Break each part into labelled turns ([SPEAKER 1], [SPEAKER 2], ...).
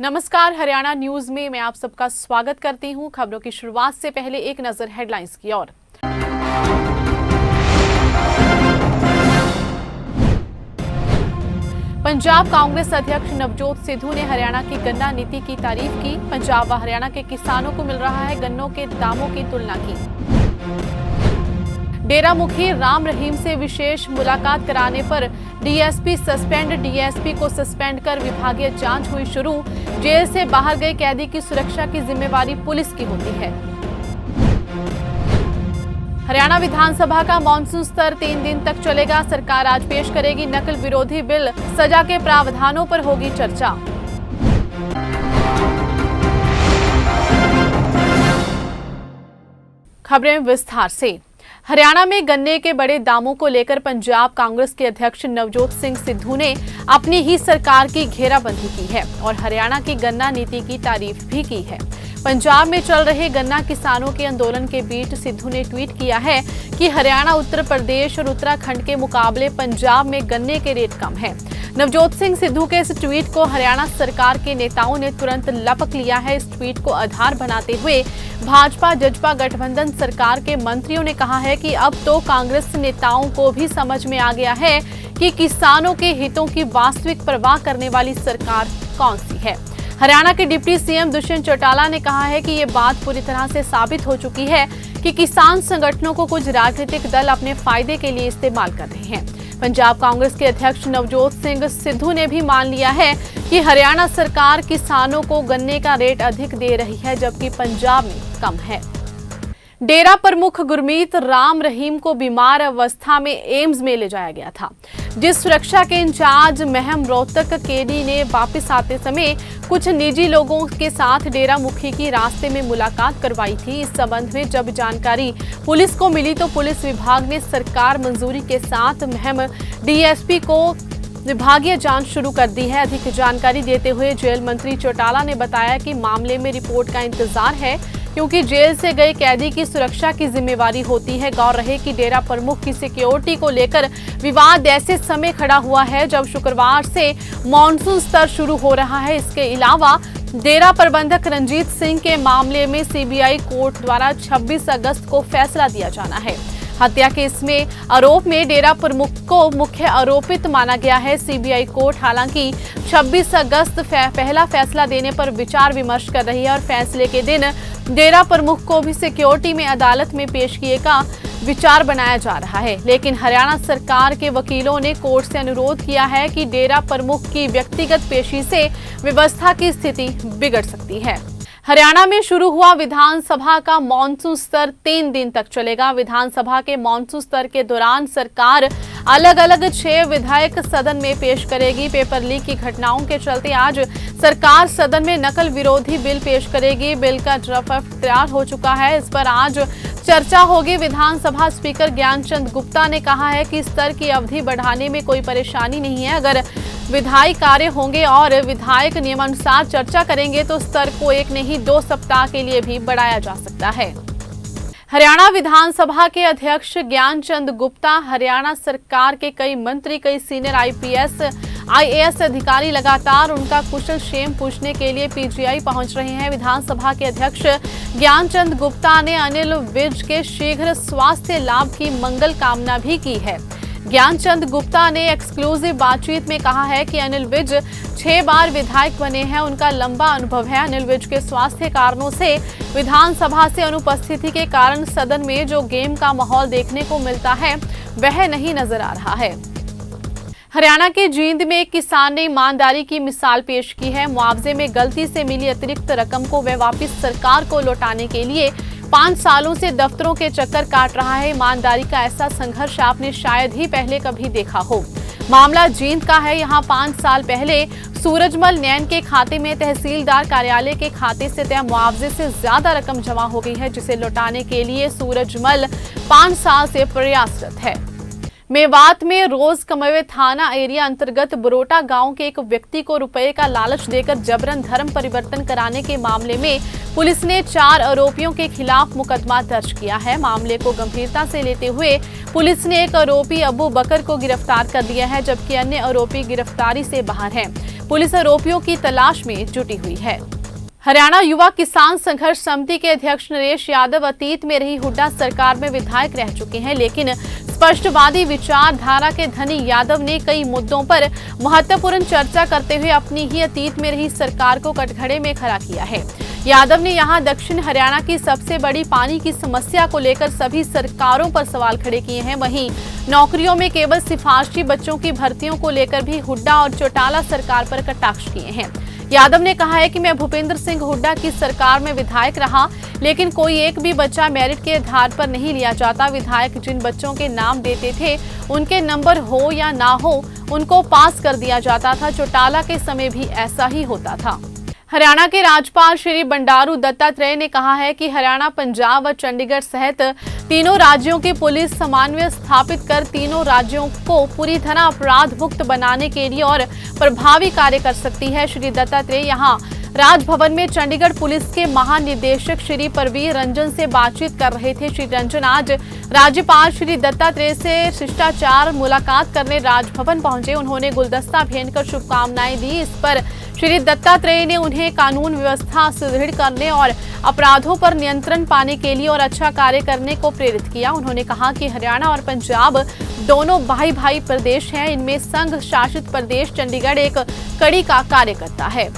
[SPEAKER 1] नमस्कार, हरियाणा न्यूज में मैं आप सबका स्वागत करती हूं। खबरों की शुरुआत से पहले एक नजर हेडलाइंस की ओर। पंजाब कांग्रेस अध्यक्ष नवजोत सिद्धू ने हरियाणा की गन्ना नीति की तारीफ की। पंजाब व हरियाणा के किसानों को मिल रहा है गन्नों के दामों की तुलना की। डेरा मुखी राम रहीम से विशेष मुलाकात कराने पर डीएसपी सस्पेंड। डीएसपी को सस्पेंड कर विभागीय जांच हुई शुरू। जेल से बाहर गए कैदी की सुरक्षा की जिम्मेवारी पुलिस की होती है। हरियाणा विधानसभा का मॉनसून सत्र 3 दिन तक चलेगा। सरकार आज पेश करेगी नकल विरोधी बिल। सजा के प्रावधानों पर होगी चर्चा। खबरें विस्तार से। हरियाणा में गन्ने के बड़े दामों को लेकर पंजाब कांग्रेस के अध्यक्ष नवजोत सिंह सिद्धू ने अपनी ही सरकार की घेराबंदी की है और हरियाणा की गन्ना नीति की तारीफ भी की है। पंजाब में चल रहे गन्ना किसानों के आंदोलन के बीच सिद्धू ने ट्वीट किया है कि हरियाणा, उत्तर प्रदेश और उत्तराखंड के मुकाबले पंजाब में गन्ने के रेट कम है। नवजोत सिंह सिद्धू के इस ट्वीट को हरियाणा सरकार के नेताओं ने तुरंत लपक लिया है। इस ट्वीट को आधार बनाते हुए भाजपा जजपा गठबंधन सरकार के मंत्रियों ने कहा है कि अब तो कांग्रेस नेताओं को भी समझ में आ गया है कि किसानों के हितों की वास्तविक परवाह करने वाली सरकार कौन सी है। हरियाणा के डिप्टी सीएम दुष्यंत चौटाला ने कहा है कि ये बात पूरी तरह से साबित हो चुकी है कि किसान संगठनों को कुछ राजनीतिक दल अपने फायदे के लिए इस्तेमाल कर रहे हैं। पंजाब कांग्रेस के अध्यक्ष नवजोत सिंह सिद्धू ने भी मान लिया है कि हरियाणा सरकार किसानों को गन्ने का रेट अधिक दे रही है, जबकि पंजाब में कम है। डेरा प्रमुख गुरमीत राम रहीम को बीमार अवस्था में एम्स में ले जाया गया था, जिस सुरक्षा के इंचार्ज महम रोहतक केडी ने वापस आते समय कुछ निजी लोगों के साथ डेरा मुखी की रास्ते में मुलाकात करवाई थी। इस संबंध में जब जानकारी पुलिस को मिली तो पुलिस विभाग ने सरकार मंजूरी के साथ महम डीएसपी को विभागीय जांच शुरू कर दी है। अधिक जानकारी देते हुए जेल मंत्री चौटाला ने बताया कि मामले में रिपोर्ट का इंतजार है, क्योंकि जेल से गए कैदी की सुरक्षा की जिम्मेवारी होती है। गौर रहे कि डेरा प्रमुख की सिक्योरिटी को लेकर विवाद ऐसे समय खड़ा हुआ है जब शुक्रवार से मॉनसून सत्र शुरू हो रहा है। इसके अलावा डेरा प्रबंधक रंजीत सिंह के मामले में सीबीआई कोर्ट द्वारा 26 अगस्त को फैसला दिया जाना है। हत्या केस में आरोप में डेरा प्रमुख को मुख्य आरोपित माना गया है। सीबीआई कोर्ट हालांकि 26 अगस्त पहला फैसला देने पर विचार विमर्श कर रही है और फैसले के दिन डेरा प्रमुख को भी सिक्योरिटी में अदालत में पेश किए का विचार बनाया जा रहा है। लेकिन हरियाणा सरकार के वकीलों ने कोर्ट से अनुरोध किया है कि डेरा प्रमुख की व्यक्तिगत पेशी से व्यवस्था की स्थिति बिगड़ सकती है। हरियाणा में शुरू हुआ विधानसभा का मॉनसून सत्र 3 दिन तक चलेगा। विधानसभा के मॉनसून सत्र के दौरान सरकार अलग अलग 6 विधेयक सदन में पेश करेगी। पेपर लीक की घटनाओं के चलते आज सरकार सदन में नकल विरोधी बिल पेश करेगी। बिल का ड्राफ्ट तैयार हो चुका है, इस पर आज चर्चा होगी। विधानसभा स्पीकर ज्ञानचंद गुप्ता ने कहा है कि सत्र की अवधि बढ़ाने में कोई परेशानी नहीं है। अगर विधायी कार्य होंगे और विधायक नियमानुसार चर्चा करेंगे तो सत्र को 1 नहीं 2 सप्ताह के लिए भी बढ़ाया जा सकता है। हरियाणा विधानसभा के अध्यक्ष ज्ञानचंद गुप्ता, हरियाणा सरकार के कई मंत्री, कई सीनियर आईपीएस आईएएस अधिकारी लगातार उनका कुशल क्षेम पूछने के लिए पीजीआई पहुंच रहे हैं। विधानसभा के अध्यक्ष ज्ञानचंद गुप्ता ने अनिल विज के शीघ्र स्वास्थ्य लाभ की मंगल कामना भी की है। ज्ञानचंद गुप्ता ने एक्सक्लूसिव बातचीत में कहा है कि अनिल विज 6 बार विधायक बने हैं, उनका लंबा अनुभव है। अनिल विज के स्वास्थ्य कारणों से विधानसभा से अनुपस्थिति के कारण सदन में जो गेम का माहौल देखने को मिलता है वह नहीं नजर आ रहा है। हरियाणा के जींद में एक किसान ने ईमानदारी की मिसाल पेश की है। मुआवजे में गलती से मिली अतिरिक्त रकम को वह वापस सरकार को लौटाने के लिए 5 सालों से दफ्तरों के चक्कर काट रहा है। ईमानदारी का ऐसा संघर्ष आपने शायद ही पहले कभी देखा हो। मामला जींद का है। यहाँ 5 साल पहले सूरजमल नैन के खाते में तहसीलदार कार्यालय के खाते से तय मुआवजे से ज्यादा रकम जमा हो गई है, जिसे लौटाने के लिए सूरजमल 5 साल से प्रयासरत है। मेवात में रोज कमवे थाना एरिया अंतर्गत बरोटा गांव के एक व्यक्ति को रुपए का लालच देकर जबरन धर्म परिवर्तन कराने के मामले में पुलिस ने 4 आरोपियों के खिलाफ मुकदमा दर्ज किया है। मामले को गंभीरता से लेते हुए पुलिस ने एक आरोपी अबू बकर को गिरफ्तार कर लिया है, जबकि अन्य आरोपी गिरफ्तारी से बाहर हैं। पुलिस आरोपियों की तलाश में जुटी हुई है। हरियाणा युवा किसान संघर्ष समिति के अध्यक्ष नरेश यादव अतीत में रही हुड्डा सरकार में विधायक रह चुके हैं, लेकिन स्पष्टवादी विचारधारा के धनी यादव ने कई मुद्दों पर महत्वपूर्ण चर्चा करते हुए अपनी ही अतीत में रही सरकार को कटघरे में खड़ा किया है। यादव ने यहां दक्षिण हरियाणा की सबसे बड़ी पानी की समस्या को लेकर सभी सरकारों पर सवाल खड़े किए हैं। वहीं नौकरियों में केवल सिफारिशी बच्चों की भर्तियों को लेकर भी हुड्डा और चौटाला सरकार पर कटाक्ष किए हैं। यादव ने कहा है कि मैं भूपेंद्र सिंह हुड्डा की सरकार में विधायक रहा, लेकिन कोई एक भी बच्चा मेरिट के आधार पर नहीं लिया जाता। विधायक जिन बच्चों के नाम देते थे उनके नंबर हो या ना हो उनको पास कर दिया जाता था। चौटाला के समय भी ऐसा ही होता था। हरियाणा के राज्यपाल श्री बंडारू दत्तात्रेय ने कहा है कि हरियाणा, पंजाब और चंडीगढ़ सहित तीनों राज्यों की पुलिस समन्वय स्थापित कर तीनों राज्यों को पूरी तरह अपराध मुक्त बनाने के लिए और प्रभावी कार्य कर सकती है। श्री दत्तात्रेय यहां राजभवन में चंडीगढ़ पुलिस के महानिदेशक श्री परवीर रंजन से बातचीत कर रहे थे। श्री रंजन आज राज्यपाल श्री दत्तात्रेय से शिष्टाचार मुलाकात करने राजभवन पहुंचे। उन्होंने गुलदस्ता भेंट कर शुभकामनाएं दी। इस पर श्री दत्तात्रेय ने उन्हें कानून व्यवस्था सुदृढ़ करने और अपराधों पर नियंत्रण पाने के लिए और अच्छा कार्य करने को प्रेरित किया। उन्होंने कहा कि हरियाणा और पंजाब दोनों भाई प्रदेश हैं। इनमें संघ शासित प्रदेश चंडीगढ़ एक कड़ी का कार्य करता है।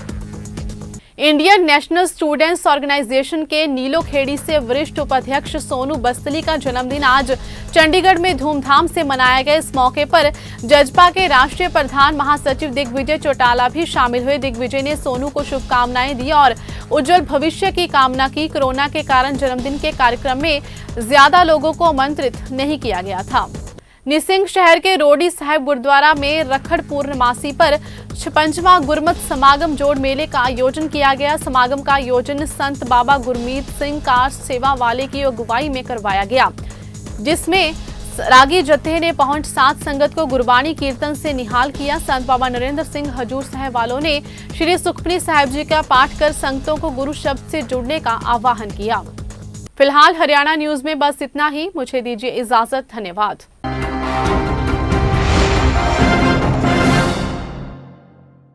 [SPEAKER 1] इंडियन नेशनल स्टूडेंट्स ऑर्गेनाइजेशन के नीलो खेड़ी से वरिष्ठ उपाध्यक्ष सोनू बस्तली का जन्मदिन आज चंडीगढ़ में धूमधाम से मनाया गया। इस मौके पर जजपा के राष्ट्रीय प्रधान महासचिव दिग्विजय चौटाला भी शामिल हुए। दिग्विजय ने सोनू को शुभकामनाएं दी और उज्जवल भविष्य की कामना की। कोरोना के कारण जन्मदिन के कार्यक्रम में ज्यादा लोगों को आमंत्रित नहीं किया गया था। निसिंग शहर के रोडी साहिब गुरुद्वारा में रखड़ पूर्णमासी पर 56वां गुरमत समागम जोड़ मेले का आयोजन किया गया। समागम का आयोजन संत बाबा गुरमीत सिंह कार सेवा वाले की अगुवाई में करवाया गया, जिसमें रागी जत्थे ने पहुंच साथ संगत को गुरबाणी कीर्तन से निहाल किया। संत बाबा नरेंद्र सिंह हजूर साहब वालों ने श्री सुखमनी साहिब जी का पाठ कर संगतों को गुरु शब्द से जुड़ने का आह्वान किया। फिलहाल हरियाणा न्यूज में बस इतना ही। मुझे दीजिए इजाजत। धन्यवाद।